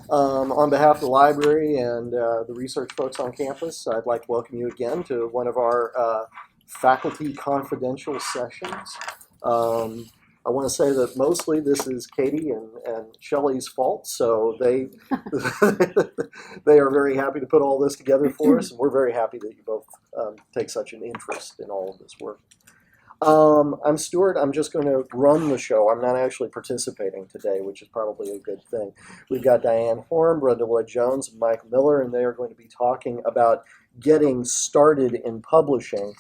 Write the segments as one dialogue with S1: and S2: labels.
S1: On behalf of the library and the research folks on campus, I'd like to welcome you again to one of our faculty confidential sessions. I want to say that mostly this is Katie and Shelley's fault, so they they are very happy to put all this together for us, and we're very happy that you both take such an interest in all of this work. I'm Stewart. I'm just going to run the show. I'm not actually participating today, which is probably a good thing. We've got Diane Horm, Brenda Lloyd-Jones, and Mike Miller, and they are going to be talking about getting started in publishing.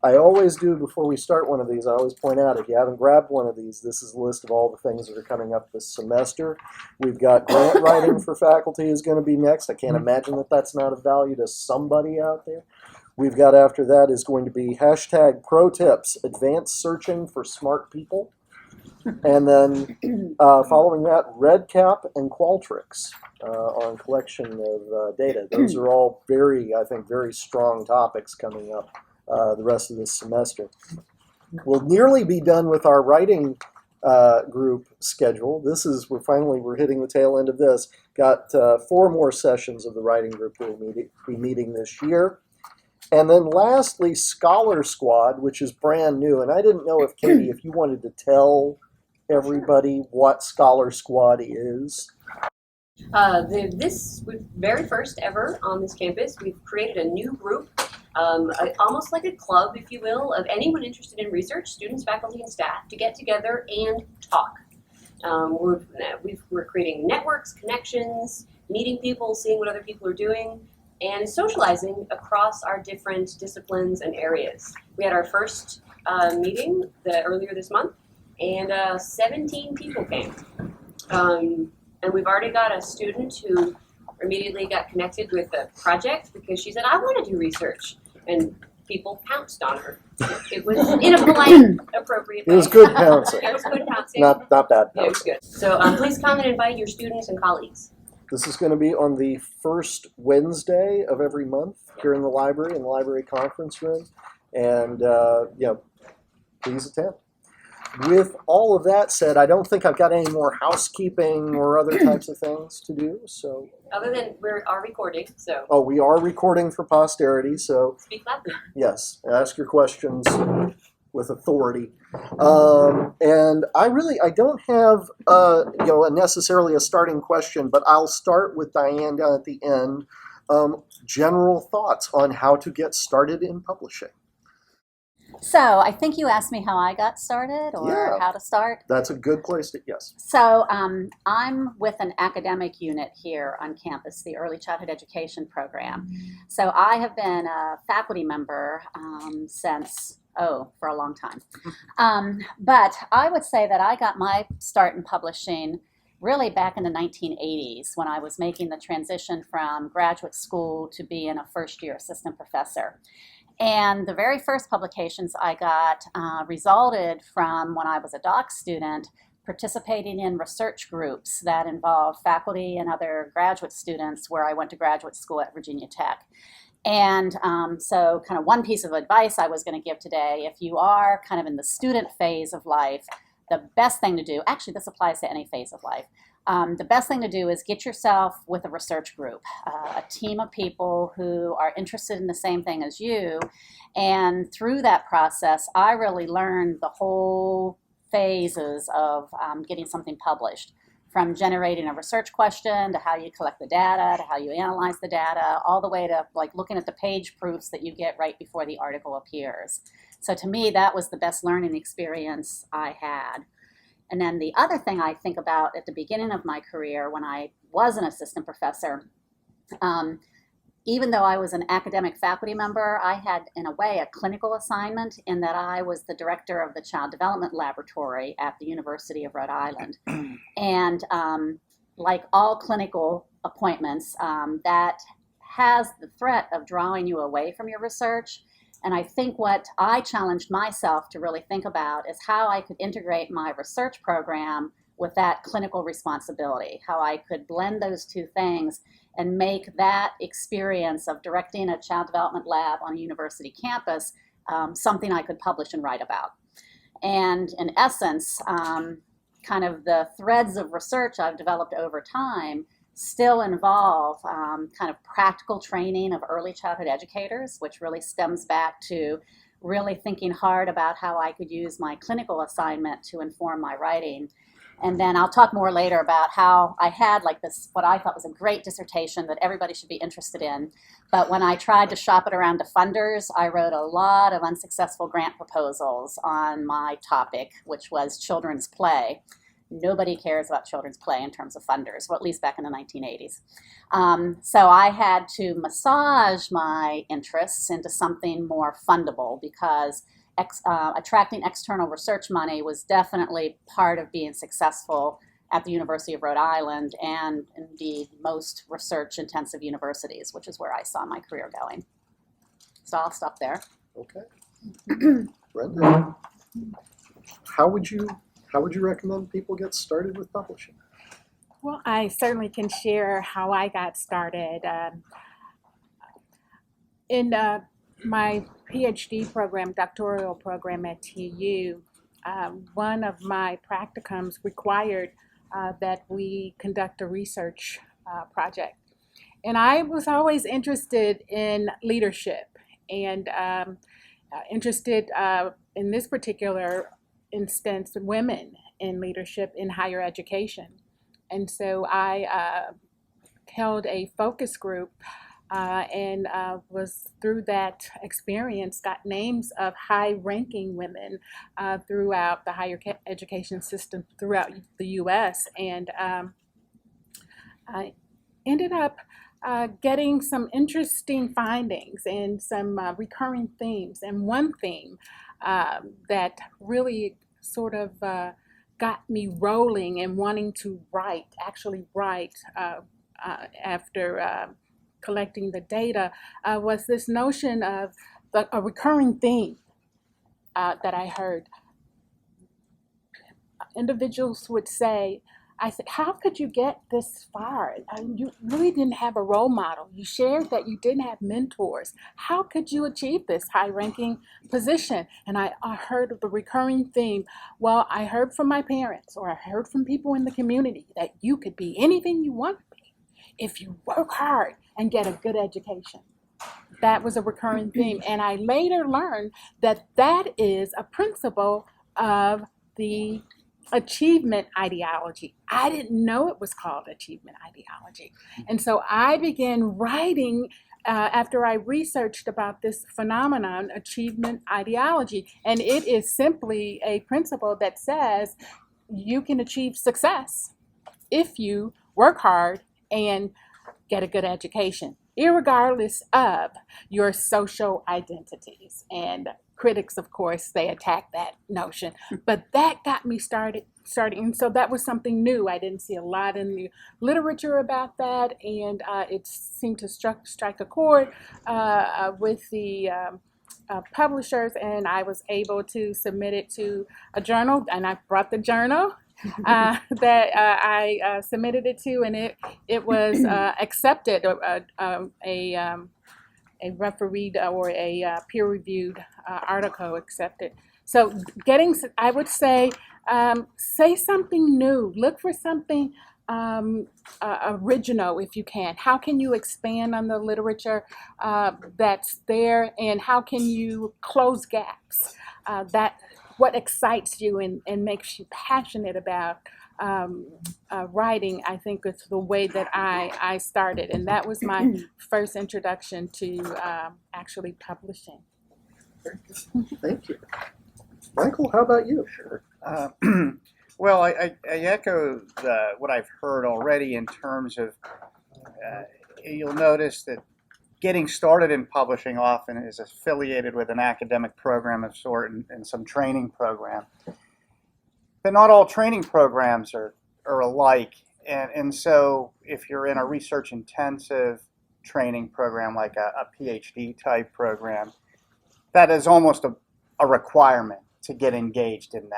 S1: I always do, before we start one of these, I always point out, if you haven't grabbed one of these, this is a list of all the things that are coming up this semester. We've got grant writing for faculty is going to be next. I can't imagine that that's not of value to somebody out there. We've got, after that, is going to be hashtag pro tips, advanced searching for smart people. And then following that, REDCap and Qualtrics on collection of data. Those are all very, I think, very strong topics coming up the rest of this semester. We'll nearly be done with our writing group schedule. We're hitting the tail end of this. Got 4 more sessions of the writing group we'll be meeting this year. And then lastly, Scholar Squad, which is brand new. And I didn't know if, Katie, if you wanted to tell everybody what Scholar Squad is.
S2: This very first ever on this campus, we've created a new group, almost like a club, if you will, of anyone interested in research, students, faculty, and staff, to get together and talk. We're creating networks, connections, meeting people, seeing what other people are doing, and socializing across our different disciplines and areas. We had our first meeting earlier this month, and 17 people came. And we've already got a student who immediately got connected with a project because she said, I want to do research. And people pounced on her. It was in a polite, appropriate way.
S1: It was good pouncing.
S2: It was good pouncing.
S1: Not bad pouncing.
S2: Yeah, it was good. So please come and invite your students and colleagues.
S1: This is going to be on the first Wednesday of every month here in the library conference room. And, please attend. With all of that said, I don't think I've got any more housekeeping or other types of things to do. So,
S2: other than we are recording, so.
S1: Oh, we are recording for posterity, so.
S2: Speak loudly.
S1: Yes, ask your questions with authority. And I don't have necessarily a starting question, but I'll start with Diane down at the end. General thoughts on how to get started in publishing.
S3: So I think you asked me how I got started or how to start.
S1: That's a good place to, yes.
S3: So I'm with an academic unit here on campus, the Early Childhood Education Program. So I have been a faculty member since, for a long time. But I would say that I got my start in publishing really back in the 1980s when I was making the transition from graduate school to being a first-year assistant professor. And the very first publications I got resulted from when I was a doc student participating in research groups that involved faculty and other graduate students where I went to graduate school at Virginia Tech. And so kind of one piece of advice I was going to give today, if you are kind of in the student phase of life, the best thing to do, actually this applies to any phase of life, the best thing to do is get yourself with a research group, a team of people who are interested in the same thing as you. And through that process, I really learned the whole phases of getting something published, from generating a research question to how you collect the data, to how you analyze the data, all the way to like looking at the page proofs that you get right before the article appears. So to me, that was the best learning experience I had. And then the other thing I think about at the beginning of my career when I was an assistant professor, even though I was an academic faculty member, I had, in a way, a clinical assignment in that I was the director of the Child Development Laboratory at the University of Rhode Island. And like all clinical appointments, that has the threat of drawing you away from your research. And I think what I challenged myself to really think about is how I could integrate my research program with that clinical responsibility, how I could blend those two things and make that experience of directing a child development lab on a university campus something I could publish and write about. And in essence, kind of the threads of research I've developed over time still involve kind of practical training of early childhood educators, which really stems back to really thinking hard about how I could use my clinical assignment to inform my writing. And then I'll talk more later about how I had like this, what I thought was a great dissertation that everybody should be interested in. But when I tried to shop it around to funders, I wrote a lot of unsuccessful grant proposals on my topic, which was children's play. Nobody cares about children's play in terms of funders, well, at least back in the 1980s. So I had to massage my interests into something more fundable, because attracting external research money was definitely part of being successful at the University of Rhode Island, and indeed most research-intensive universities, which is where I saw my career going. So I'll stop there.
S1: Okay. Brenda, how would you recommend people get started with publishing?
S4: Well, I certainly can share how I got started. In my PhD program, doctoral program at TU, one of my practicums required that we conduct a research project. And I was always interested in leadership, and interested in this particular instance, women in leadership in higher education. And so I held a focus group and was through that experience got names of high-ranking women throughout the higher education system throughout the U.S. And I ended up getting some interesting findings and some recurring themes. And one theme that really sort of got me rolling and wanting to actually write after collecting the data was this notion of a recurring theme that I heard. Individuals would say, I said, how could you get this far? You really didn't have a role model. You shared that you didn't have mentors. How could you achieve this high-ranking position? And I heard of the recurring theme. Well, I heard from my parents, or I heard from people in the community, that you could be anything you want to be if you work hard and get a good education. That was a recurring theme. And I later learned that that is a principle of the achievement ideology. I didn't know it was called achievement ideology. And so I began writing after I researched about this phenomenon, achievement ideology. And it is simply a principle that says you can achieve success if you work hard and get a good education, irregardless of your social identities. And critics, of course, they attack that notion, but that got me started. And so that was something new. I didn't see a lot in the literature about that, and it seemed to strike a chord with the publishers, and I was able to submit it to a journal, and I brought the journal that I submitted it to, and it was accepted, a refereed or a peer-reviewed article accepted. So I would say something new. Look for something original if you can. How can you expand on the literature that's there, and how can you close gaps? What excites you and makes you passionate about writing, I think, is the way that I started. And that was my first introduction to actually publishing.
S1: Thank you. Michael, how about you?
S5: Sure. Well, I echo what I've heard already in terms of, you'll notice that getting started in publishing often is affiliated with an academic program of sort and some training program. But not all training programs are alike. And so if you're in a research-intensive training program like a PhD type program, that is almost a requirement to get engaged in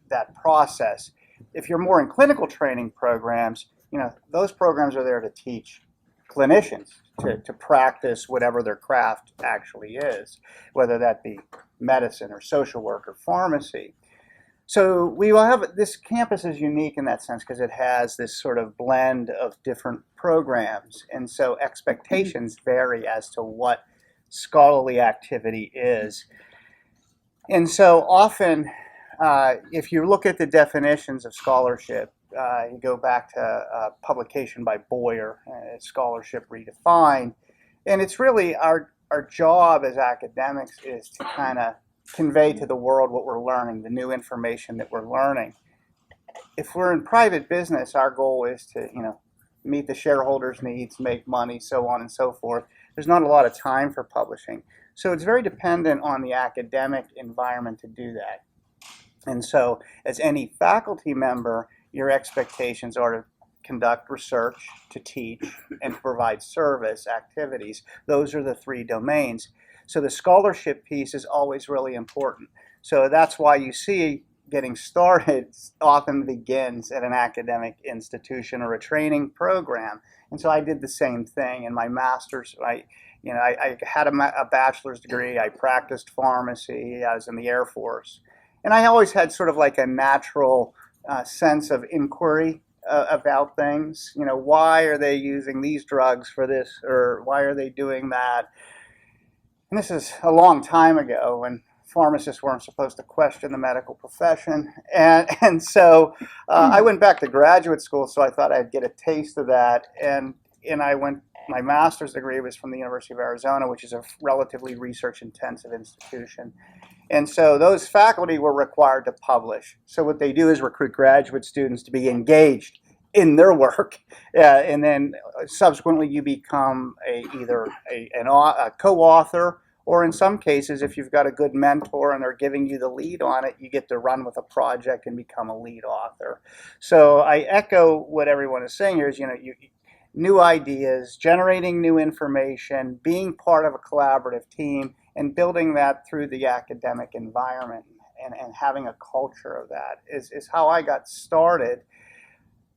S5: that process. If you're more in clinical training programs, those programs are there to teach clinicians to practice whatever their craft actually is, whether that be medicine or social work or pharmacy. So we will have, this campus is unique in that sense because it has this sort of blend of different programs, and so expectations vary as to what scholarly activity is. And so often, if you look at the definitions of scholarship, you go back to a publication by Boyer, Scholarship Redefined, and it's really our job as academics is to kind of convey to the world what we're learning, the new information that we're learning. If we're in private business, our goal is to, meet the shareholders' needs, make money, so on and so forth. There's not a lot of time for publishing. So it's very dependent on the academic environment to do that. And so as any faculty member, your expectations are to conduct research, to teach, and to provide service activities. Those are the three domains. So the scholarship piece is always really important. So that's why you see getting started often begins at an academic institution or a training program. And so I did the same thing in my master's. I had a bachelor's degree. I practiced pharmacy. I was in the Air Force. And I always had sort of like a natural sense of inquiry about things. Why are they using these drugs for this, or why are they doing that? And this is a long time ago when pharmacists weren't supposed to question the medical profession. And so I went back to graduate school, so I thought I'd get a taste of that. And my master's degree was from the University of Arizona, which is a relatively research-intensive institution. And so those faculty were required to publish. So what they do is recruit graduate students to be engaged in their work, and then subsequently you become either a co-author, or in some cases, if you've got a good mentor and they're giving you the lead on it, you get to run with a project and become a lead author. So I echo what everyone is saying here is, new ideas, generating new information, being part of a collaborative team, and building that through the academic environment and having a culture of that is how I got started.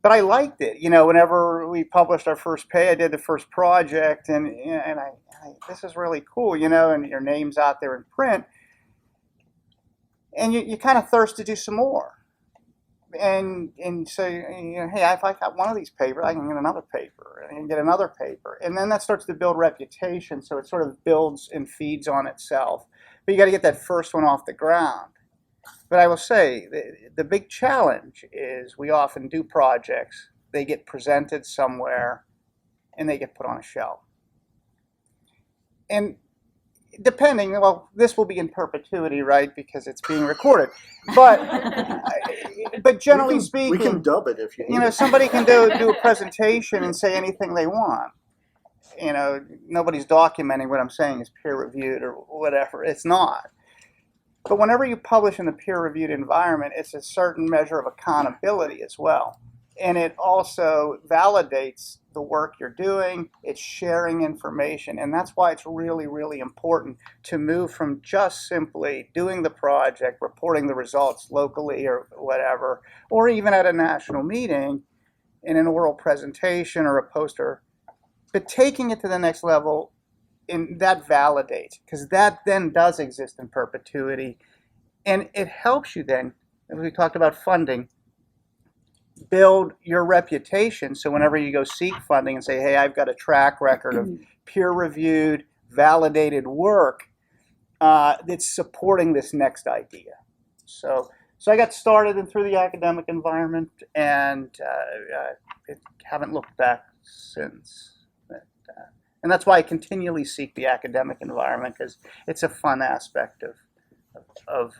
S5: But I liked it. Whenever we published our first pay, I did the first project, and I this is really cool, and your name's out there in print, and you kind of thirst to do some more. And so, hey, if I got one of these papers, I can get another paper, and get another paper. And then that starts to build reputation, so it sort of builds and feeds on itself. But you got to get that first one off the ground. But I will say, the big challenge is we often do projects, they get presented somewhere, and they get put on a shelf. And depending, well, this will be in perpetuity, right, because it's being recorded. But generally speaking,
S1: we can dub it if you need.
S5: Somebody can do a presentation and say anything they want. Nobody's documenting what I'm saying is peer-reviewed or whatever. It's not. But whenever you publish in the peer-reviewed environment, it's a certain measure of accountability as well. And it also validates the work you're doing. It's sharing information. And that's why it's really, really important to move from just simply doing the project, reporting the results locally or whatever, or even at a national meeting in an oral presentation or a poster, but taking it to the next level. And that validates, because that then does exist in perpetuity. And it helps you then, as we talked about funding, build your reputation. So whenever you go seek funding and say, hey, I've got a track record of peer-reviewed, validated work that's supporting this next idea. So I got started and through the academic environment, and haven't looked back since. And that's why I continually seek the academic environment, because it's a fun aspect of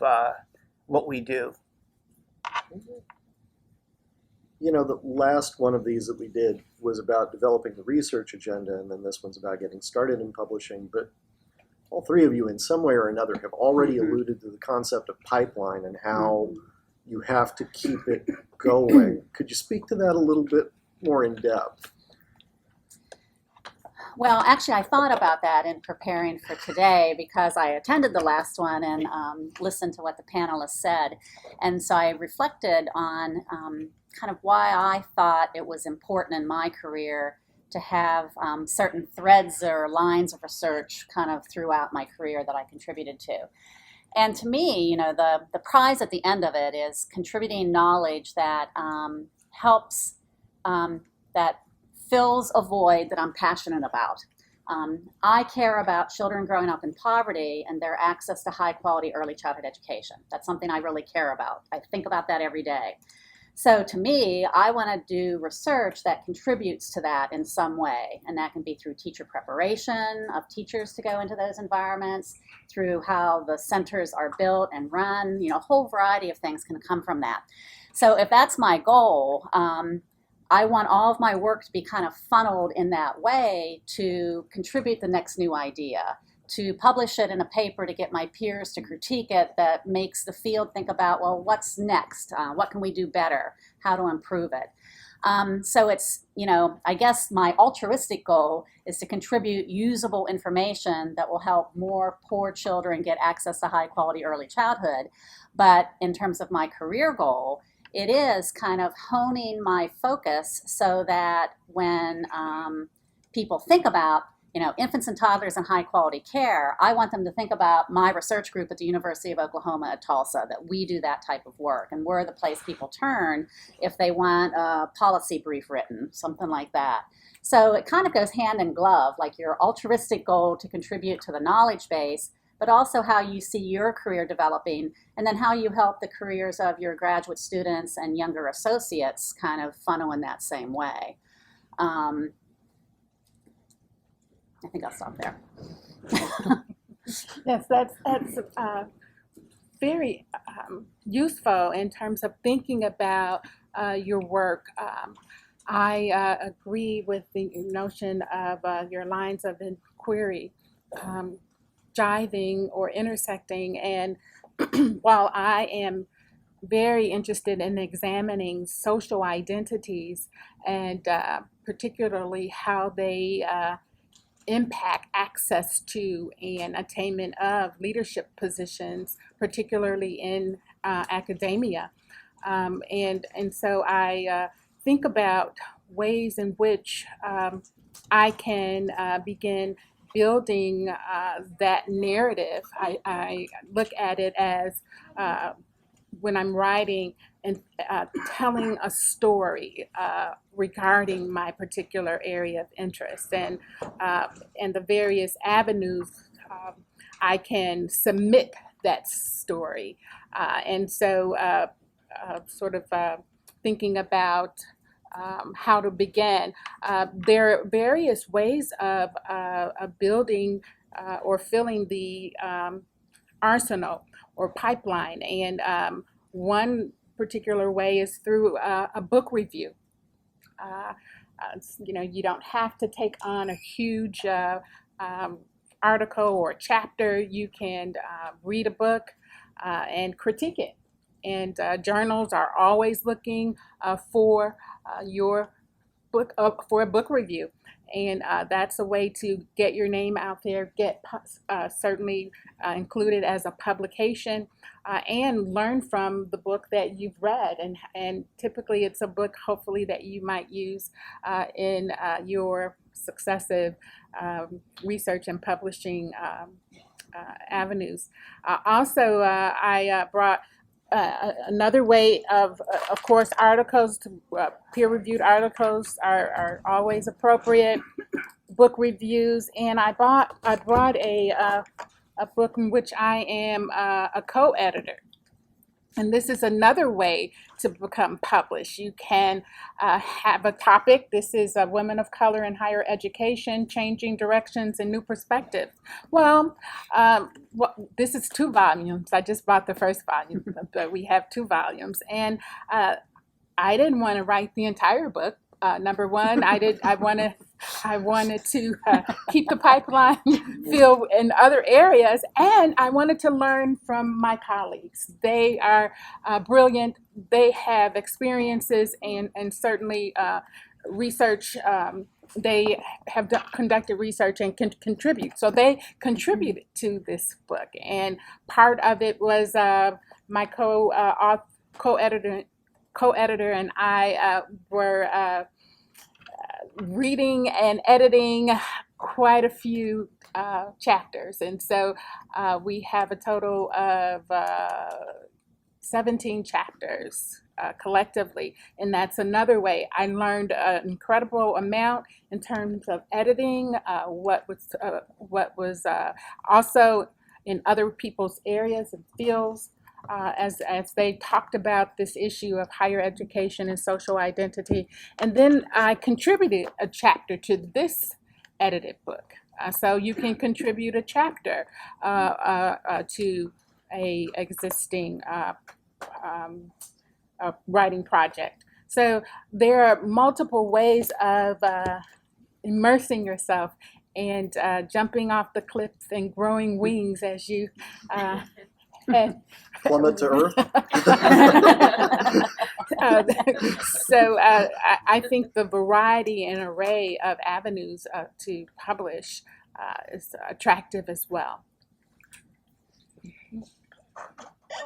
S5: what we do.
S1: The last one of these that we did was about developing the research agenda, and then this one's about getting started in publishing. But all three of you, in some way or another, have already alluded to the concept of pipeline and how you have to keep it going. Could you speak to that a little bit more in depth?
S3: Well, actually, I thought about that in preparing for today because I attended the last one and listened to what the panelists said. And so I reflected on kind of why I thought it was important in my career to have certain threads or lines of research kind of throughout my career that I contributed to. And to me, the prize at the end of it is contributing knowledge that helps, that fills a void that I'm passionate about. I care about children growing up in poverty and their access to high quality early childhood education. That's something I really care about. I think about that every day. So to me, I want to do research that contributes to that in some way. And that can be through teacher preparation of teachers to go into those environments, through how the centers are built and run, a whole variety of things can come from that. So if that's my goal, I want all of my work to be kind of funneled in that way to contribute the next new idea, to publish it in a paper to get my peers to critique it that makes the field think about, well, what's next? What can we do better? How to improve it? So it's, I guess my altruistic goal is to contribute usable information that will help more poor children get access to high quality early childhood. But in terms of my career goal, it is kind of honing my focus so that when people think about infants and toddlers and high quality care, I want them to think about my research group at the University of Oklahoma at Tulsa, that we do that type of work, and we're the place people turn if they want a policy brief written, something like that. So it kind of goes hand in glove, like your altruistic goal to contribute to the knowledge base, but also how you see your career developing, and then how you help the careers of your graduate students and younger associates kind of funnel in that same way. I think I'll stop there.
S4: Yes, that's very useful in terms of thinking about your work. I agree with the notion of your lines of inquiry jiving or intersecting, and while I am very interested in examining social identities and particularly how they impact access to and attainment of leadership positions, particularly in academia. And so I think about ways in which I can begin building that narrative. I look at it as when I'm writing and telling a story regarding my particular area of interest, and the various avenues I can submit that story. And so sort of thinking about how to begin. There are various ways of building or filling the arsenal or pipeline, and one particular way is through a book review. You don't have to take on a huge article or chapter. You can read a book and critique it. And journals are always looking for your book, for a book review. And that's a way to get your name out there, get certainly included as a publication, and learn from the book that you've read. And typically it's a book, hopefully, that you might use in your successive research and publishing avenues. Also, I brought another way of course, articles, peer-reviewed articles are always appropriate. Book reviews, and I brought a book in which I am a co-editor. And this is another way to become published. You can have a topic. This is Women of Color in Higher Education, Changing Directions and New Perspectives. Well, this is 2 volumes. I just bought the first volume, but we have 2 volumes. And I didn't want to write the entire book. Number one, I wanted to keep the pipeline filled in other areas, and I wanted to learn from my colleagues. They are brilliant. They have experiences and certainly research. They have conducted research and can contribute. So they contributed to this book, and part of it was my co-editor and I were reading and editing quite a few chapters. And so we have a total of 17 chapters collectively. And that's another way. I learned an incredible amount in terms of editing, what was also in other people's areas and fields. As they talked about this issue of higher education and social identity. And then I contributed a chapter to this edited book. So you can contribute a chapter to a existing writing project. So there are multiple ways of immersing yourself and jumping off the cliff and growing wings as you
S1: Plummet to earth.
S4: So I think the variety and array of avenues to publish is attractive as well.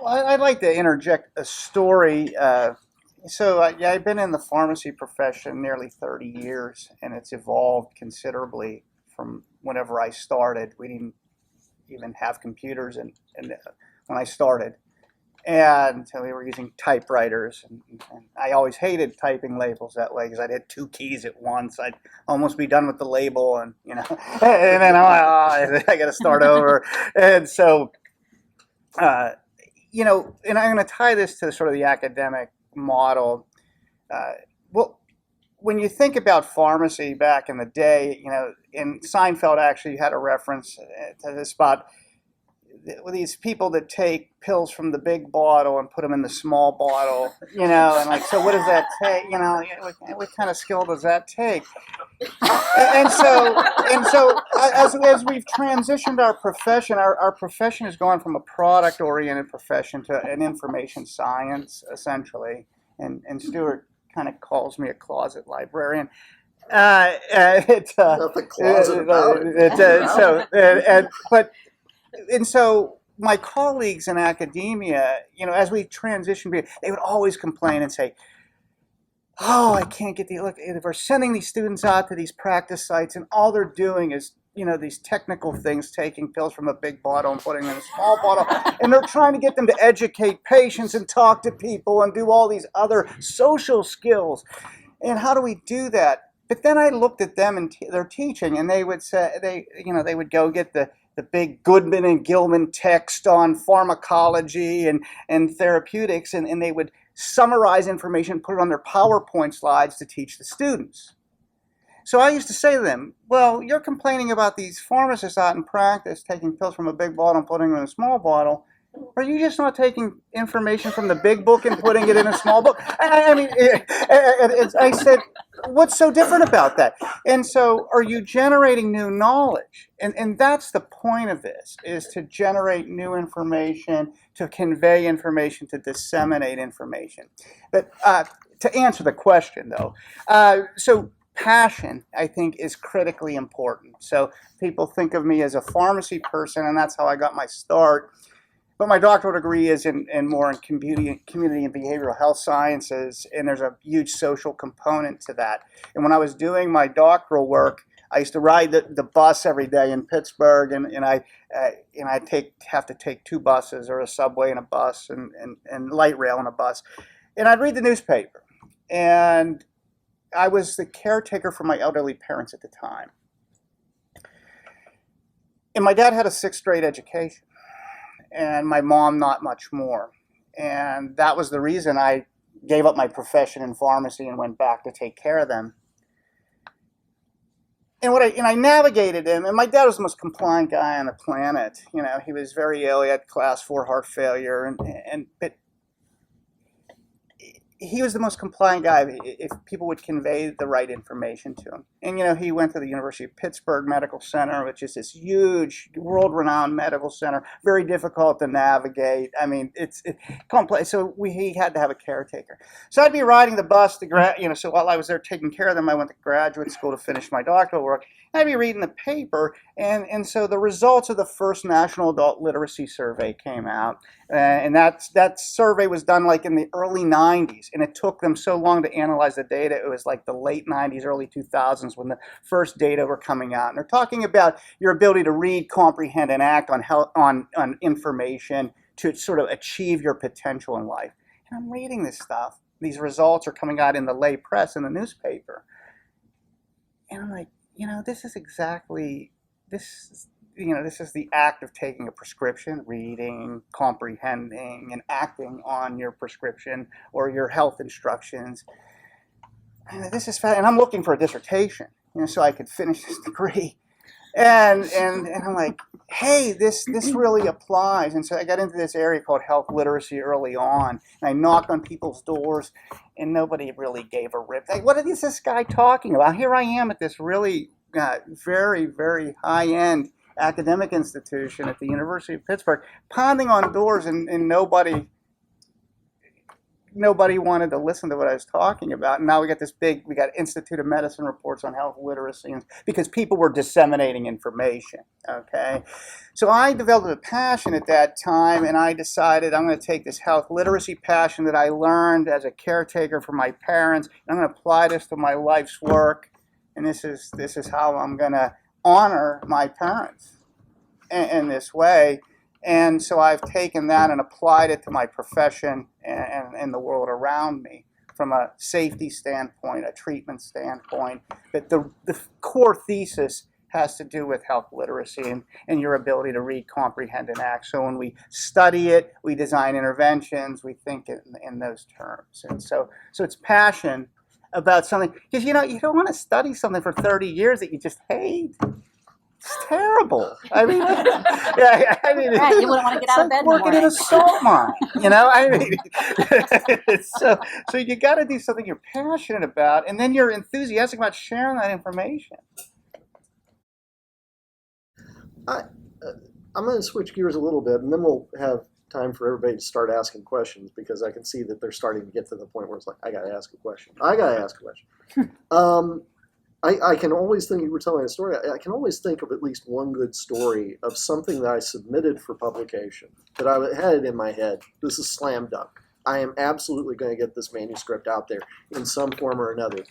S5: Well, I'd like to interject a story. I've been in the pharmacy profession nearly 30 years, and it's evolved considerably from whenever I started. We didn't even have computers when I started, and so we were using typewriters, and I always hated typing labels that way because I'd hit 2 keys at once. I'd almost be done with the label, and and then I got to start over, and so and I'm going to tie this to sort of the academic model. Well, when you think about pharmacy back in the day, and Seinfeld actually had a reference to this spot. These people that take pills from the big bottle and put them in the small bottle, and so what does that take? What kind of skill does that take? And so as we've transitioned our profession, our profession has gone from a product-oriented profession to an information science, essentially. And Stewart kind of calls me a closet librarian.
S1: Nothing closet about
S5: it. And so my colleagues in academia, as we transitioned, they would always complain and say, "Oh, I can't get look. We're sending these students out to these practice sites, and all they're doing is, these technical things, taking pills from a big bottle and putting them in a small bottle, and they're trying to get them to educate patients and talk to people and do all these other social skills. And how do we do that?" But then I looked at them and their teaching, and they would say they would go get the big Goodman and Gilman text on pharmacology and therapeutics, and they would summarize information, put it on their PowerPoint slides to teach the students. So I used to say to them, "Well, you're complaining about these pharmacists out in practice taking pills from a big bottle and putting them in a small bottle. Are you just not taking information from the big book and putting it in a small book?" I said, "What's so different about that?" And so, are you generating new knowledge? And that's the point of this, is to generate new information, to convey information, to disseminate information. But to answer the question, though, so passion, I think, is critically important. So people think of me as a pharmacy person, and that's how I got my start. But my doctoral degree is more in community and behavioral health sciences, and there's a huge social component to that. And when I was doing my doctoral work, I used to ride the bus every day in Pittsburgh, and I have to take 2 buses, or a subway and a bus, and light rail and a bus. And I'd read the newspaper. And I was the caretaker for my elderly parents at the time. And my dad had a 6th grade education, and my mom not much more. And that was the reason I gave up my profession in pharmacy and went back to take care of them. And I navigated him, and my dad was the most compliant guy on the planet. He was very ill. He had class 4 heart failure, but he was the most compliant guy if people would convey the right information to him. And, he went to the University of Pittsburgh Medical Center, which is this huge, world-renowned medical center, very difficult to navigate. I mean, it's complex. So he had to have a caretaker. So I'd be riding the bus to so while I was there taking care of them, I went to graduate school to finish my doctoral work. I'd be reading the paper, and so the results of the first National Adult Literacy Survey came out, and that survey was done like in the early 90s. studies, and it took them so long to analyze the data. It was like the late 90s, early 2000s when the first data were coming out. And they're talking about your ability to read, comprehend, and act on information to sort of achieve your potential in life. And I'm reading this stuff. These results are coming out in the lay press, in the newspaper. And I'm like, this is exactly, this is the act of taking a prescription, reading, comprehending, and acting on your prescription or your health instructions. And this is fast. And I'm looking for a dissertation, so I could finish this degree. And I'm like, hey, this really applies. And so I got into this area called health literacy early on. And I knocked on people's doors, and nobody really gave a rip. Like, what is this guy talking about? Here I am at this really very, very high-end academic institution at the University of Pittsburgh, pounding on doors, and nobody wanted to listen to what I was talking about. And now we got Institute of Medicine reports on health literacy, because people were disseminating information, okay? So I developed a passion at that time, and I decided I'm going to take this health literacy passion that I learned as a caretaker for my parents, and I'm going to apply this to my life's work, and this is how I'm going to honor my parents in this way. And so I've taken that and applied it to my profession and the world around me from a safety standpoint, a treatment standpoint. But the core thesis has to do with health literacy and your ability to read, comprehend, and act. So when we study it, we design interventions, we think in those terms. And so it's passion about something, because you don't want to study something for 30 years that you just hate. It's terrible. I mean,
S3: Right, you wouldn't want to get out of bed in the
S5: working in a
S3: morning.
S5: salt mine, so you got to do something you're passionate about, and then you're enthusiastic about sharing that information.
S1: I'm going to switch gears a little bit, and then we'll have time for everybody to start asking questions, because I can see that they're starting to get to the point where it's like, I got to ask a question. I can always think, you were telling a story, I can always think of at least one good story of something that I submitted for publication, that I had it in my head. This is slam dunk. I am absolutely going to get this manuscript out there in some form or another.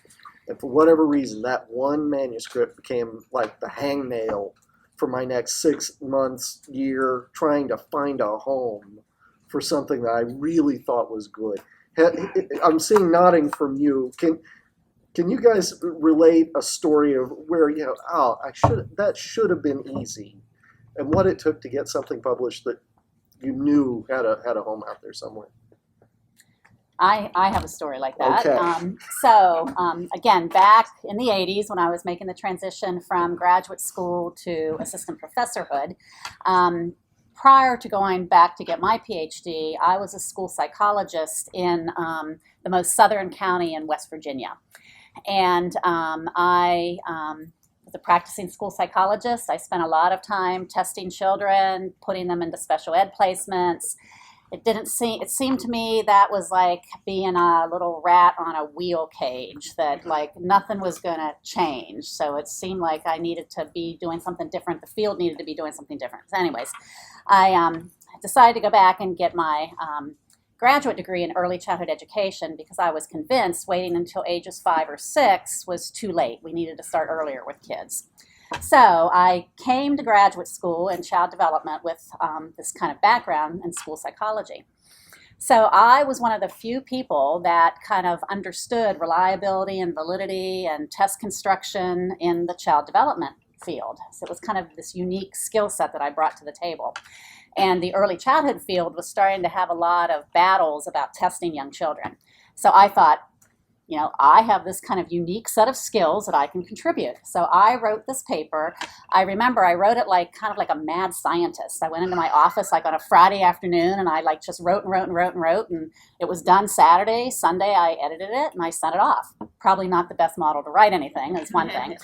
S1: And for whatever reason, that one manuscript became like the hangnail for my next 6 months, year, trying to find a home for something that I really thought was good. I'm seeing nodding from you. Can you guys relate a story of where, that should have been easy, and what it took to get something published that you knew had a home out there somewhere?
S3: I have a story like that.
S1: Okay.
S3: Again, back in the 80s when I was making the transition from graduate school to assistant professorhood, prior to going back to get my PhD, I was a school psychologist in the most southern county in West Virginia. And I was a practicing school psychologist. I spent a lot of time testing children, putting them into special ed placements. It seemed to me that was like being a little rat on a wheel cage, that like nothing was going to change. So it seemed like I needed to be doing something different. The field needed to be doing something different. So anyways, I decided to go back and get my graduate degree in early childhood education, because I was convinced waiting until ages 5 or 6 was too late. We needed to start earlier with kids. So I came to graduate school in child development with this kind of background in school psychology. So I was one of the few people that kind of understood reliability and validity and test construction in the child development field. So it was kind of this unique skill set that I brought to the table. And the early childhood field was starting to have a lot of battles about testing young children. So I thought, I have this kind of unique set of skills that I can contribute. So I wrote this paper. I remember I wrote it kind of like a mad scientist. I went into my office like on a Friday afternoon, and I just wrote and wrote and wrote and wrote, and it was done Saturday. Sunday I edited it and I sent it off. Probably not the best model to write anything, is one thing.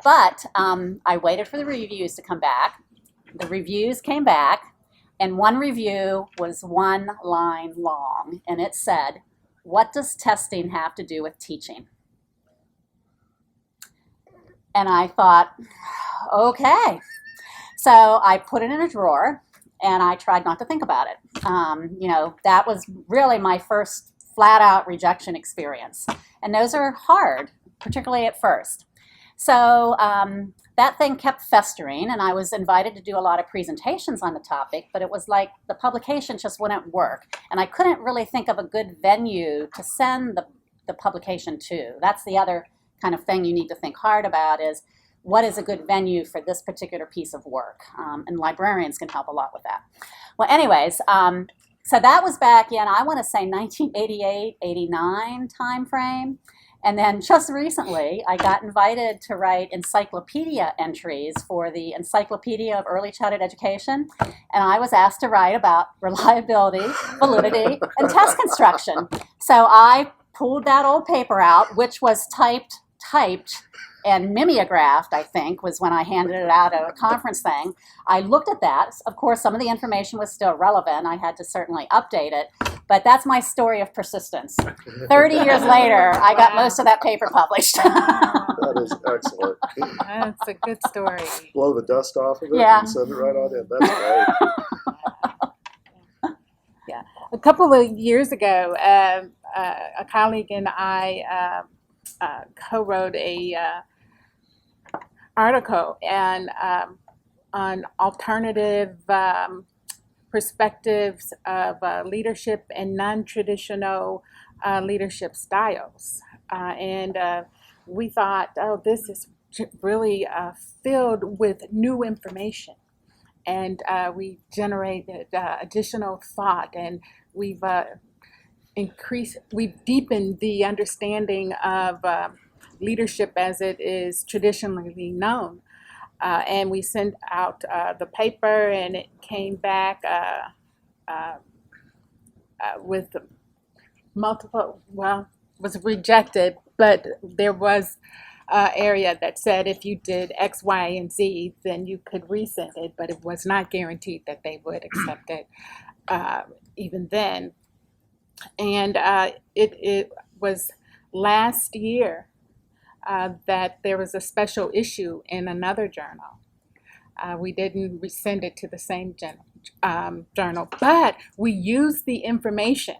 S3: But I waited for the reviews to come back. The reviews came back, and one review was 1 line long, and it said, "What does testing have to do with teaching?" And I thought, okay. So I put it in a drawer, and I tried not to think about it. That was really my first flat out rejection experience. And those are hard, particularly at first. So that thing kept festering, and I was invited to do a lot of presentations on the topic, but it was like the publication just wouldn't work. And I couldn't really think of a good venue to send the publication to. That's the other kind of thing you need to think hard about, is what is a good venue for this particular piece of work? And librarians can help a lot with that. Well, anyways, so that was back in, I want to say, 1988, 89 timeframe. And then just recently, I got invited to write Encyclopedia entries for the Encyclopedia of Early Childhood Education. And I was asked to write about reliability, validity, and test construction. So I pulled that old paper out, which was typed, and mimeographed, I think, was when I handed it out at a conference thing. I looked at that. Of course, some of the information was still relevant. I had to certainly update it. But that's my story of persistence. 30 years later, I got most of that paper published.
S1: That is excellent.
S4: That's a good story.
S1: Blow the dust off of it
S3: Yeah.
S1: and send it right on in. That's great.
S4: A couple of years ago, a colleague and I co-wrote a article on alternative perspectives of leadership and non-traditional leadership styles. And we thought, oh, this is really filled with new information. And we generated additional thought, and we've deepened the understanding of leadership as it is traditionally known. And we sent out the paper, and it came back with multiple, well, was rejected, but there was an area that said if you did X, Y, and Z, then you could resend it, but it was not guaranteed that they would accept it even then. And it was last year that there was a special issue in another journal. We didn't resend it to the same journal, but we used the information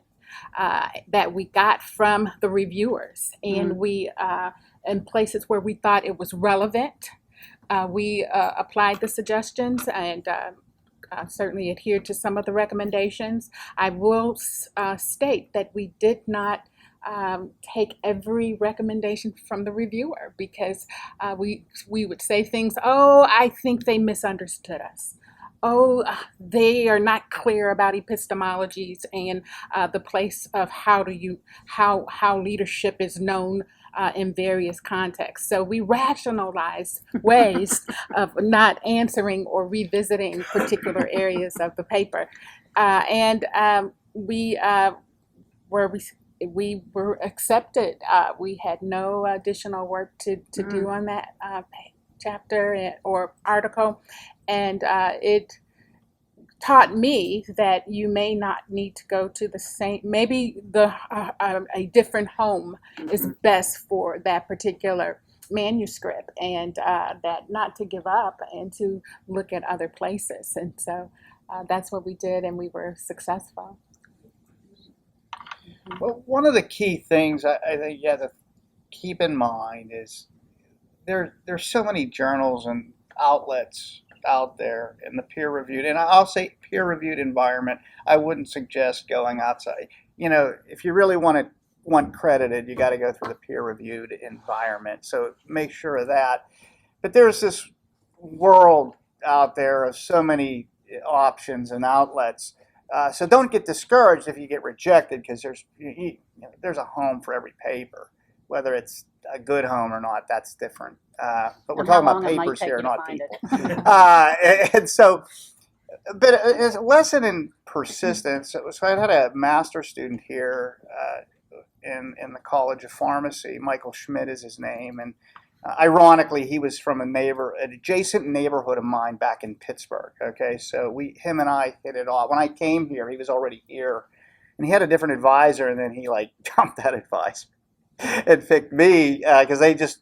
S4: that we got from the reviewers, and we, in places where we thought it was relevant, we applied the suggestions and certainly adhered to some of the recommendations. I will state that we did not take every recommendation from the reviewer, because we would say things, oh, I think they misunderstood us. Oh, they are not clear about epistemologies and the place of how leadership is known in various contexts. So we rationalized ways of not answering or revisiting particular areas of the paper. And we were accepted. We had no additional work to do on that chapter or article. And it taught me that you may not need to go to the same, maybe a different home is best for that particular manuscript, and that not to give up and to look at other places. And so that's what we did, and we were successful.
S5: Well, one of the key things I think you have to keep in mind is there's so many journals and outlets out there in the peer-reviewed, and I'll say peer-reviewed environment. I wouldn't suggest going outside. You know, if you really want credited, you got to go through the peer-reviewed environment. So make sure of that. But there's this world out there of so many options and outlets. So don't get discouraged if you get rejected, because there's a home for every paper, whether it's a good home or not. That's different. But we're talking about papers here, not people. And so, but it's a lesson in persistence. So I had a master's student here in the College of Pharmacy. Michael Schmidt is his name, and ironically, he was from an adjacent neighborhood of mine back in Pittsburgh. Okay, so him and I hit it off. When I came here, he was already here, and he had a different advisor, and then he jumped that advisor and picked me because they just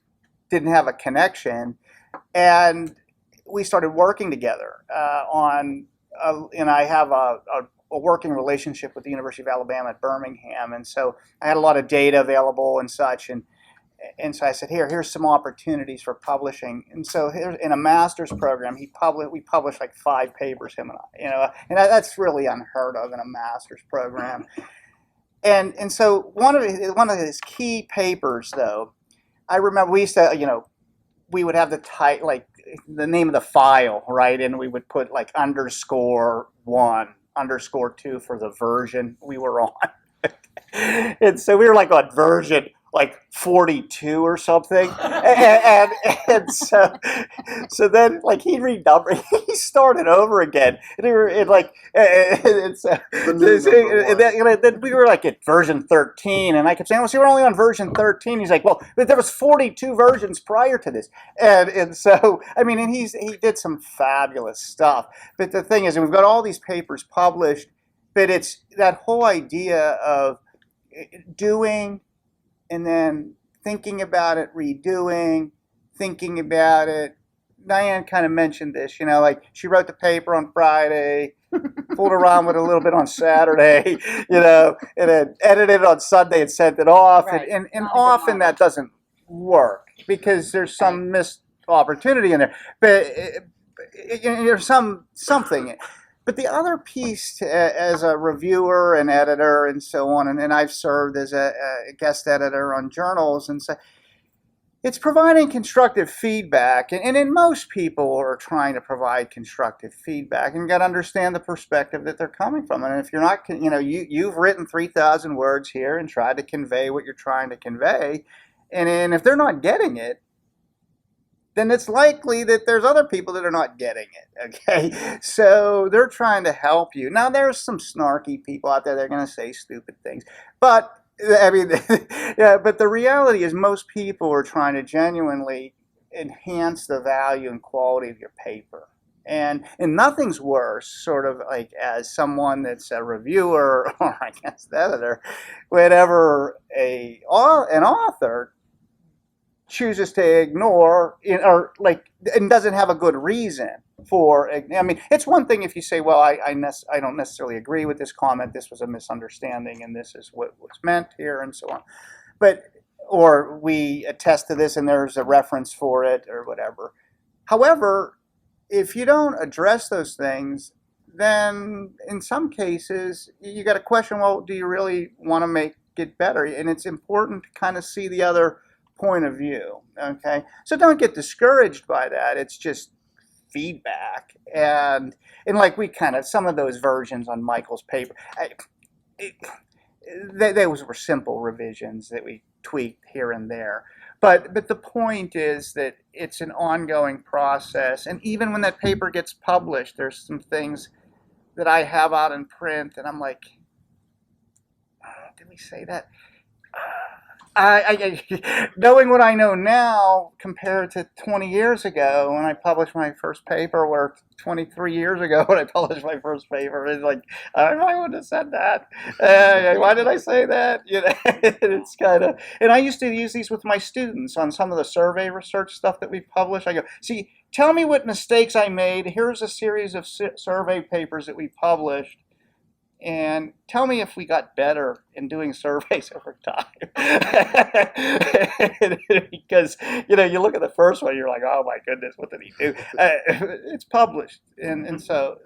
S5: didn't have a connection, and we started working together and I have a a working relationship with the University of Alabama at Birmingham, and so I had a lot of data available and such, and so I said, here's some opportunities for publishing. And so here in a master's program, we published like 5 papers, him and I, and that's really unheard of in a master's program. And so one of his key papers, though, I remember we used to, we would have the title, like the name of the file, right? And we would put like _1, _2 for the version we were on. And so we were like on version like 42 or something, and so then like he renumbered, he started over again, and we were in like, then we were like at version 13, and I kept saying, well, see, we're only on version 13. He's like, well, but there was 42 versions prior to this, and so I mean, and he did some fabulous stuff. But the thing is, and we've got all these papers published, but it's that whole idea of doing and then thinking about it, redoing, thinking about it. Diane kind of mentioned this, like she wrote the paper on Friday, fooled around with it a little bit on Saturday, and then edited it on Sunday and sent it off.
S3: Right.
S5: And often that doesn't work because there's some missed opportunity in there. But there's something. But the other piece, as a reviewer and editor and so on, and I've served as a guest editor on journals, and so it's providing constructive feedback. And most people are trying to provide constructive feedback, and you got to understand the perspective that they're coming from. And if you're not, you've written 3,000 words here and tried to convey what you're trying to convey, and if they're not getting it, then it's likely that there's other people that are not getting it, okay? So they're trying to help you. Now, there's some snarky people out there that are going to say stupid things. But, I mean, yeah, but the reality is most people are trying to genuinely enhance the value and quality of your paper. And nothing's worse, sort of like as someone that's a reviewer or I guess the editor, whenever an author chooses to ignore or like and doesn't have a good reason for. I mean, it's one thing if you say, well, I don't necessarily agree with this comment, this was a misunderstanding and this is what was meant here and so on, or we attest to this and there's a reference for it or whatever. However, if you don't address those things, then in some cases you got to question, well, do you really want to make it better? And it's important to kind of see the other point of view, okay? So don't get discouraged by that. It's just feedback. And like we kind of, some of those versions on Michael's paper, those were simple revisions that we tweaked here and there. But the point is that it's an ongoing process. And even when that paper gets published, there's some things that I have out in print and I'm like, did we say that? Knowing what I know now compared to 20 years ago when I published my first paper, or 23 years ago when I published my first paper, it's like, I wouldn't have said that. Why did I say that? It's kind of, and I used to use these with my students on some of the survey research stuff that we publish. I go, see, tell me what mistakes I made. Here's a series of survey papers that we published. And tell me if we got better in doing surveys over time. Because, you look at the first one, you're like, oh my goodness, what did he do? It's published. And so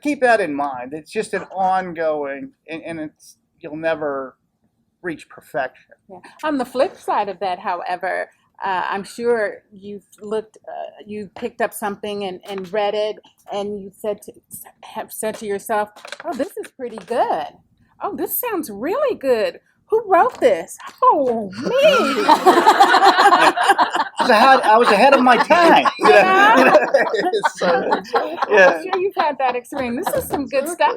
S5: keep that in mind. It's just an ongoing, and you'll never reach perfection.
S4: Yeah. On the flip side of that, however, I'm sure you've you picked up something and read it, and you have said to yourself, "Oh, this is pretty good. Oh, this sounds really good. Who wrote this? Oh, me."
S5: I was ahead of my time.
S4: I'm sure you've had that experience. This is some good stuff.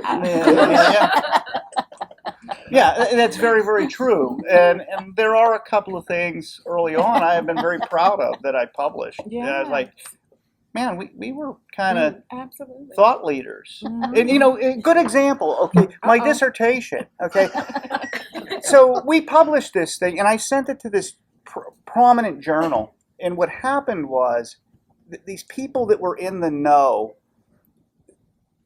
S5: Yeah, that's very, very true. And there are a couple of things early on I have been very proud of that I published.
S4: Yeah.
S5: Like, man, we were kind of
S4: absolutely
S5: thought leaders.
S4: Mm-hmm.
S5: And, a good example, okay, my dissertation, okay. So we published this thing, and I sent it to this prominent journal. And what happened was these people that were in the know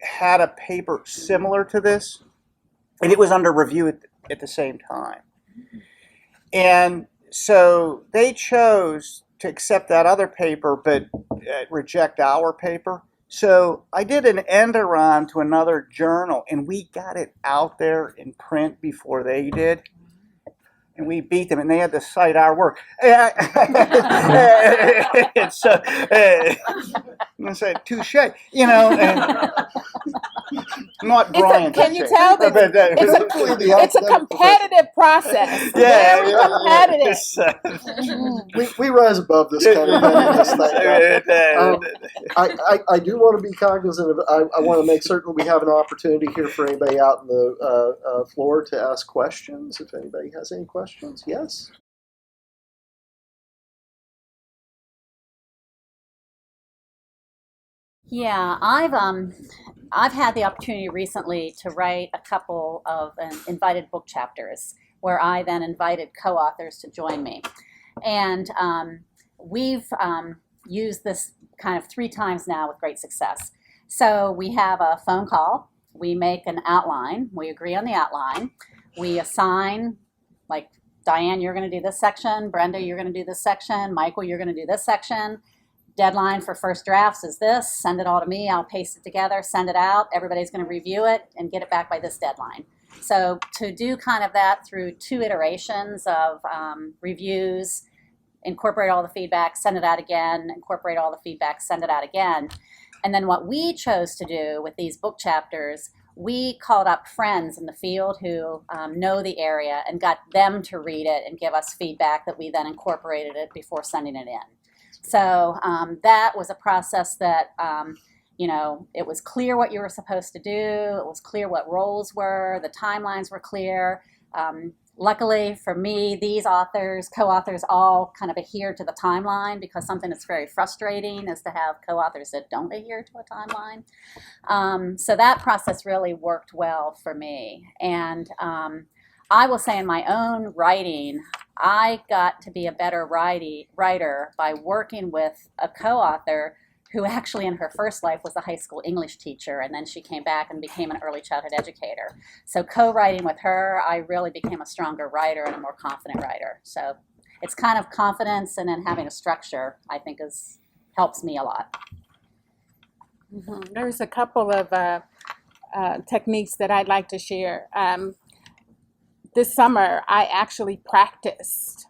S5: had a paper similar to this, and it was under review at the same time. And so they chose to accept that other paper, but reject our paper. So I did an end around to another journal, and we got it out there in print before they did. And we beat them, and they had to cite our work. It's I'm gonna say touche, you know. Not Brian.
S4: Can you tell that it's a competitive process? Very competitive.
S1: We rise above this kind of pettiness thing. I do want to be cognizant of. I want to make certain we have an opportunity here for anybody out in the floor to ask questions. If anybody has any questions, yes.
S3: Yeah, I've had the opportunity recently to write a couple of invited book chapters where I then invited co-authors to join me, and we've used this kind of 3 times now with great success. So we have a phone call, we make an outline, we agree on the outline, we assign, like, Diane, you're going to do this section, Brenda, you're going to do this section, Michael, you're going to do this section. Deadline for first drafts is this. Send it all to me. I'll paste it together, send it out. Everybody's going to review it and get it back by this deadline. So to do kind of that through 2 iterations of reviews, incorporate all the feedback, send it out again, incorporate all the feedback, send it out again. And then what we chose to do with these book chapters, we called up friends in the field who know the area and got them to read it and give us feedback that we then incorporated it before sending it in. So that was a process that, it was clear what you were supposed to do. It was clear what roles were. The timelines were clear. Luckily for me, these authors, co-authors, all kind of adhere to the timeline, because something that's very frustrating is to have co-authors that don't adhere to a timeline. So that process really worked well for me. And I will say in my own writing, I got to be a better writer by working with a co-author who actually in her first life was a high school English teacher, and then she came back and became an early childhood educator. So co-writing with her, I really became a stronger writer and a more confident writer. So it's kind of confidence, and then having a structure, I think, helps me a lot.
S4: Mm-hmm. There's a couple of techniques that I'd like to share. This summer, I actually practiced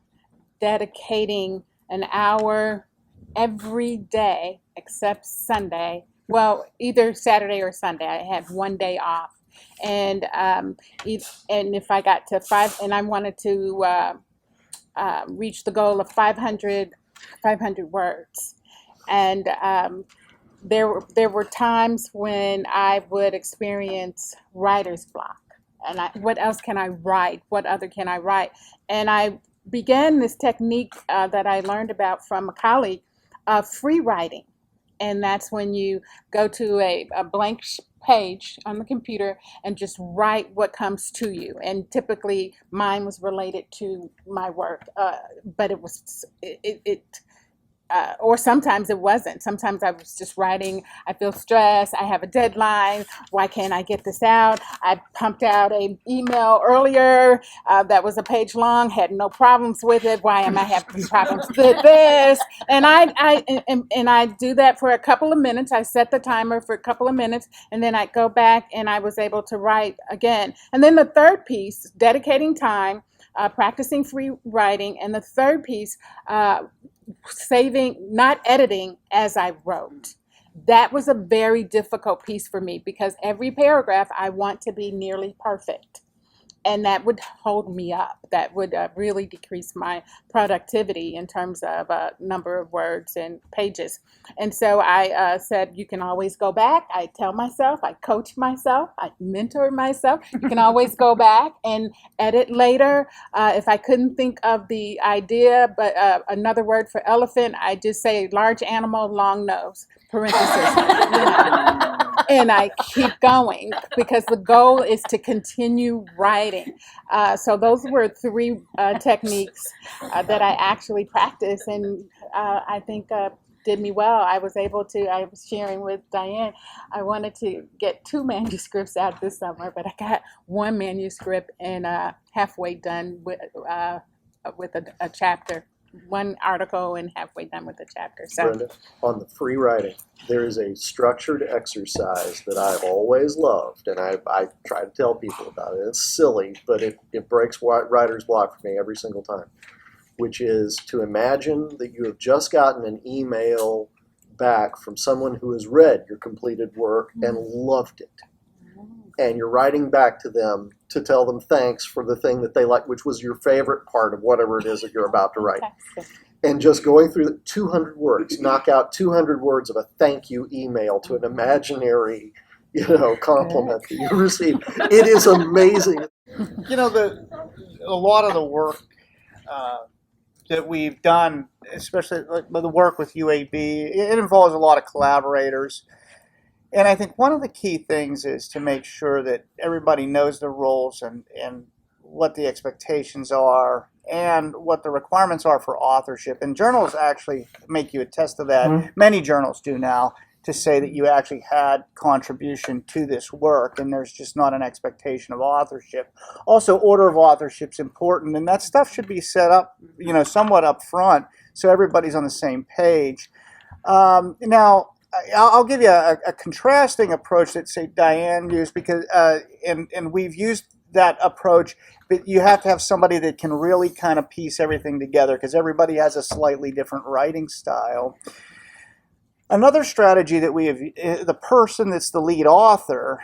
S4: dedicating an hour every day except Sunday. Well, either Saturday or Sunday. I had one day off. And if I got to 5, and I wanted to reach the goal of 500 words. And there were times when I would experience writer's block. And what else can I write? What other can I write? And I began this technique that I learned about from a colleague of free writing. And that's when you go to a blank page on the computer and just write what comes to you. And typically mine was related to my work, but it was, or sometimes it wasn't. Sometimes I was just writing, I feel stressed, I have a deadline, why can't I get this out? I pumped out an email earlier that was a page long, had no problems with it, why am I having problems with this? And I do that for a couple of minutes. I set the timer for a couple of minutes, and then I go back and I was able to write again. And then the third piece, dedicating time, practicing free writing, and the third piece, not editing as I wrote. That was a very difficult piece for me because every paragraph I want to be nearly perfect. And that would hold me up. That would really decrease my productivity in terms of number of words and pages. And so I said, you can always go back. I tell myself, I coach myself, I mentor myself. You can always go back and edit later. If I couldn't think of the idea, but another word for elephant, I just say large animal, long nose, parentheses. And I keep going because the goal is to continue writing. So those were 3 techniques that I actually practice, and I think did me well. I was sharing with Diane, I wanted to get 2 manuscripts out this summer, but I got 1 manuscript and halfway done with a chapter, 1 article and halfway done with a chapter. So
S1: Brenda, on the free writing, there is a structured exercise that I've always loved, and I try to tell people about it. It's silly, but it breaks writer's block for me every single time, which is to imagine that you have just gotten an email back from someone who has read your completed work and loved it. And you're writing back to them to tell them thanks for the thing that they like, which was your favorite part of whatever it is that you're about to write. And just going through the 200 words, knock out 200 words of a thank you email to an imaginary, compliment that you receive. It is amazing.
S5: A lot of the work that we've done, especially like the work with UAB, it involves a lot of collaborators. And I think one of the key things is to make sure that everybody knows their roles and what the expectations are and what the requirements are for authorship. And journals actually make you attest to that. Mm-hmm. Many journals do now, to say that you actually had contribution to this work, and there's just not an expectation of authorship. Also, order of authorship is important, and that stuff should be set up, somewhat up front, so everybody's on the same page. Now, I'll give you a contrasting approach that, say, Diane used, because and we've used that approach, but you have to have somebody that can really kind of piece everything together, because everybody has a slightly different writing style. Another strategy that we have, the person that's the lead author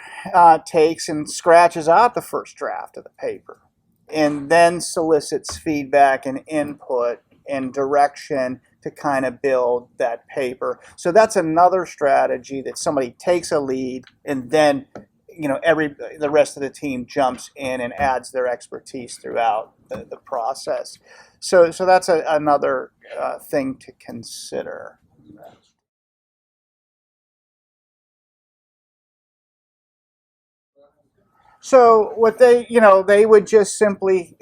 S5: takes and scratches out the first draft of the paper and then solicits feedback and input and direction to kind of build that paper. So that's another strategy, that somebody takes a lead and then the rest of the team jumps in and adds their expertise throughout the process. So that's another thing to consider. So what they would just simply,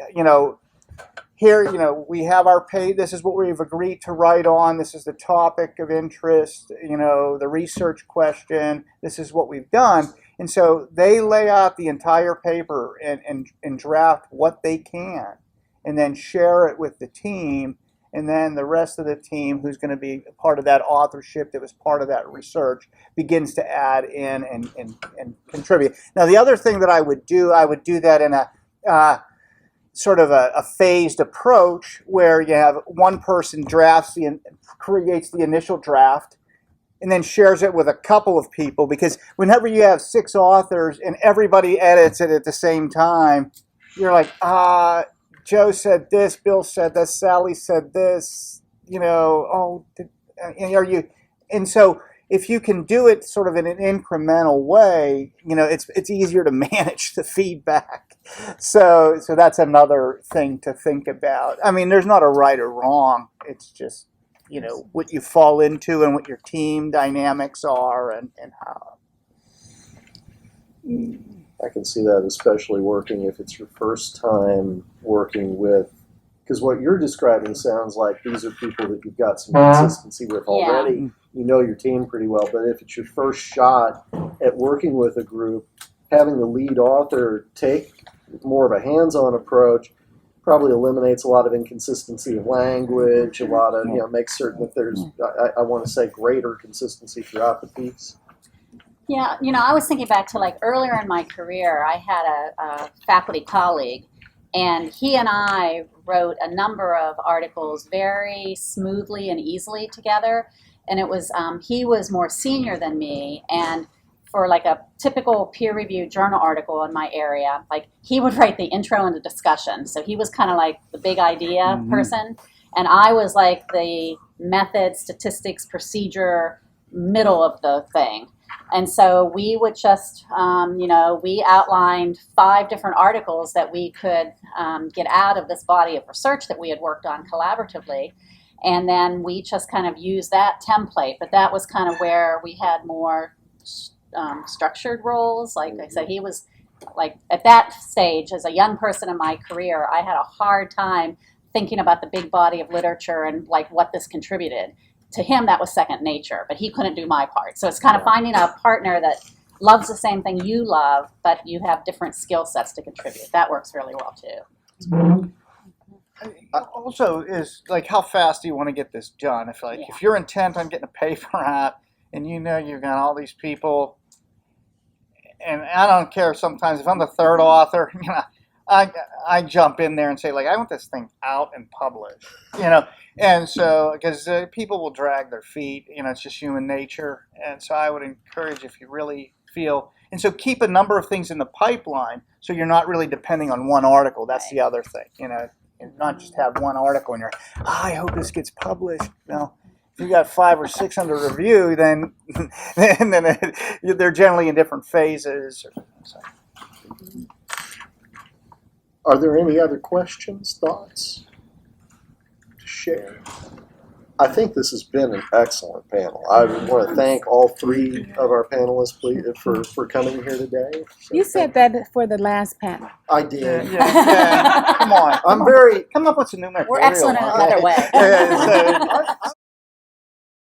S5: here, we have our page, this is what we've agreed to write on, this is the topic of interest, the research question, this is what we've done. And so they lay out the entire paper and draft what they can, and then share it with the team. And then the rest of the team, who's going to be part of that authorship that was part of that research, begins to add in and contribute. Now, the other thing that I would do that in a sort of a phased approach, where you have one person creates the initial draft, and then shares it with a couple of people. Because whenever you have 6 authors and everybody edits it at the same time, you're like, Joe said this, Bill said this, Sally said this, are you? And so if you can do it sort of in an incremental way, it's easier to manage the feedback. So that's another thing to think about. I mean, there's not a right or wrong. It's just, what you fall into and what your team dynamics are and how.
S1: I can see that, especially working if it's your first time working with, because what you're describing sounds like these are people that you've got some consistency with already. Yeah. You know your team pretty well, but if it's your first shot at working with a group, having the lead author take more of a hands-on approach probably eliminates a lot of inconsistency of language, a lot of, makes certain that there's, I want to say, greater consistency throughout the piece.
S3: Yeah, I was thinking back to earlier in my career, I had a faculty colleague, and he and I wrote a number of articles very smoothly and easily together. And it was, he was more senior than me, and for a typical peer-reviewed journal article in my area, he would write the intro and the discussion. So he was kind of the big idea person, and I was the method, statistics, procedure, middle of the thing. And so we would just, we outlined 5 different articles that we could get out of this body of research that we had worked on collaboratively. And then we just kind of used that template. But that was kind of where we had more structured roles. Like I said, he was, at that stage, as a young person in my career, I had a hard time thinking about the big body of literature and what this contributed. to him that was second nature, but he couldn't do my part. So it's kind of finding a partner that loves the same thing you love, but you have different skill sets to contribute. That works really well too.
S5: Also, is like, how fast do you want to get this done? If you're intent on getting a paper out, and you know you've got all these people, and I don't care sometimes if I'm the third author, you know, I jump in there and say, like, I want this thing out and published, you know, and so because people will drag their feet, you know, it's just human nature, and so I would encourage, if you really feel, and so keep a number of things in the pipeline so you're not really depending on one article. That's the other thing, you know, and not just have one article and you're, I hope this gets published. No, if you got 500 or 600 review, then they're generally in different phases. So.
S1: Are there any other questions, thoughts to share? I think this has been an excellent panel. I want to thank all three of our panelists for coming here today. So
S4: You said that for the last panel.
S1: I did.
S5: Yeah. Come on.
S1: I'm very.
S5: Come up with some new material.
S3: We're excellent in another way.
S5: Yeah, so,